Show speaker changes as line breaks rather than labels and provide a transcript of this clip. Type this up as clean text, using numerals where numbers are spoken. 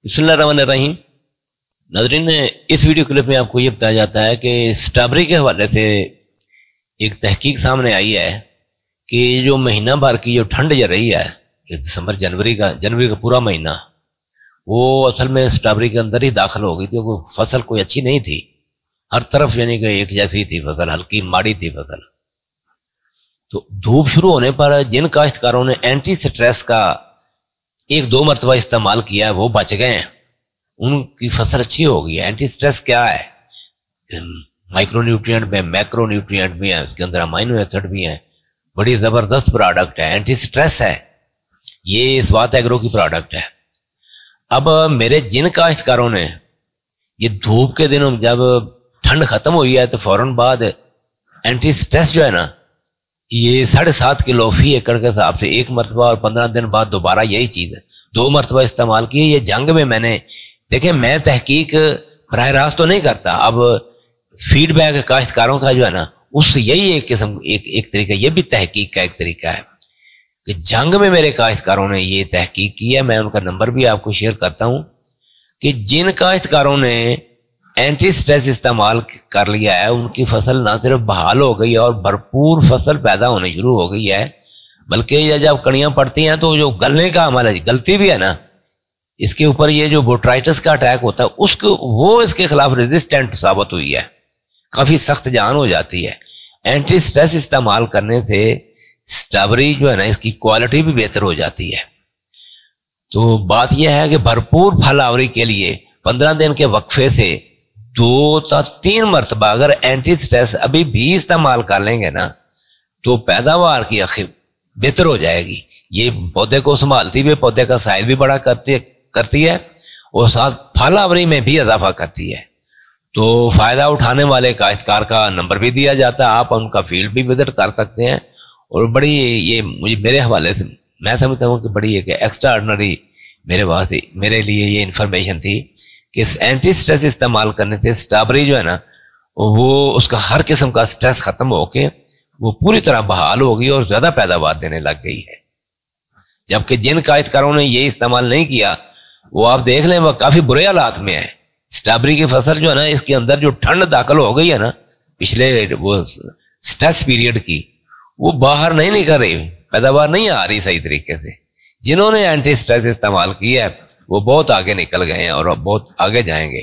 بسم اللہ الرحمن الرحیم۔ ناظرین، اس ویڈیو کلپ میں آپ کو یہ بتایا جاتا ہے کہ سٹرابری کے حوالے سے ایک تحقیق سامنے آئی ہے کہ جو مہینہ بھر کی جو ٹھنڈ جا رہی ہے، دسمبر جنوری کا پورا مہینہ، وہ اصل میں سٹرابری کے اندر ہی داخل ہو گئی تھی۔ وہ فصل کوئی اچھی نہیں تھی، ہر طرف یعنی کہ ایک جیسی تھی فصل، ہلکی ماڑی تھی فصل۔ تو دھوپ شروع ہونے پر جن کاشتکاروں نے اینٹی سٹریس کا ایک دو مرتبہ استعمال کیا ہے وہ بچ گئے ہیں، ان کی فصل اچھی ہو گئی ہے۔ اینٹی سٹریس کیا ہے؟ مائکرو نیوٹرینٹ میں، میکرو نیوٹرینٹ بھی ہیں، اس کے اندر امائنو ایسڈ بھی ہیں، بڑی زبردست پروڈکٹ ہے، اینٹی سٹریس ہے، یہ اسوات ایگرو کی پروڈکٹ ہے۔ اب میرے جن کاشتکاروں نے یہ دھوپ کے دنوں جب ٹھنڈ ختم ہوئی ہے تو فوراً بعد اینٹی سٹریس جو ہے نا، یہ 7.5 کلو فی ایکڑ کے حساب سے ایک مرتبہ اور 15 دن بعد دوبارہ یہی چیز ہے 2 مرتبہ استعمال کی ہے۔ یہ جنگ میں میں نے دیکھیں، میں تحقیق براہ راست تو نہیں کرتا، اب فیڈ بیک کاشتکاروں کا جو ہے نا، اس سے یہی ایک قسم ایک طریقہ، یہ بھی تحقیق کا ایک طریقہ ہے کہ جنگ میں میرے کاشتکاروں نے یہ تحقیق کی ہے۔ میں ان کا نمبر بھی آپ کو شیئر کرتا ہوں کہ جن کاشتکاروں نے اینٹی سٹریس استعمال کر لیا ہے، ان کی فصل نہ صرف بحال ہو گئی ہے اور بھرپور فصل پیدا ہونے شروع ہو گئی ہے، بلکہ یہ جب کڑیاں پڑتی ہیں تو جو گلنے کا عمل ہے، گلتی بھی ہے نا، اس کے اوپر یہ جو بوٹرائٹس کا اٹیک ہوتا ہے وہ اس کے خلاف ریزسٹنٹ ثابت ہوئی ہے، کافی سخت جان ہو جاتی ہے۔ اینٹی سٹریس استعمال کرنے سے سٹرابری جو ہے نا، اس کی کوالٹی بھی بہتر ہو جاتی ہے۔ تو بات یہ ہے کہ بھرپور پھل آوری کے لیے 15 دن کے وقفے سے 2 تا 3 مرتبہ اگر اینٹی سٹریس ابھی بھی استعمال کر لیں گے نا، تو پیداوار کی بہتر ہو جائے گی۔ یہ پودے کو سنبھالتی بھی، پودے کا سائز بھی بڑا کرتی ہے اور ساتھ پھل آوری میں بھی اضافہ کرتی ہے۔ تو فائدہ اٹھانے والے کاشتکار کا نمبر بھی دیا جاتا ہے، آپ ان کا فیلڈ بھی وزٹ کر سکتے ہیں۔ اور بڑی یہ مجھے میرے حوالے سے میں سمجھتا ہوں کہ بڑی ایک ایکسٹرا آرڈنری میرے لیے یہ انفارمیشن تھی کہ اینٹی سٹریس استعمال کرنے سے سٹرابری جو ہے نا، وہ اس کا ہر قسم کا سٹریس ختم ہو کے وہ پوری طرح بحال ہو گئی اور زیادہ پیداوار دینے لگ گئی ہے۔ جبکہ جن کاشتکاروں نے یہ استعمال نہیں کیا، وہ آپ دیکھ لیں وہ کافی برے حالات میں ہے۔ سٹرابری کی فصل جو ہے نا، اس کے اندر جو ٹھنڈ داخل ہو گئی ہے نا پچھلے وہ سٹریس پیریڈ کی، وہ باہر نہیں نکل رہی، پیداوار نہیں آ رہی صحیح طریقے سے۔ جنہوں نے اینٹی سٹریس استعمال کیا ہے وہ بہت آگے نکل گئے ہیں اور بہت آگے جائیں گے۔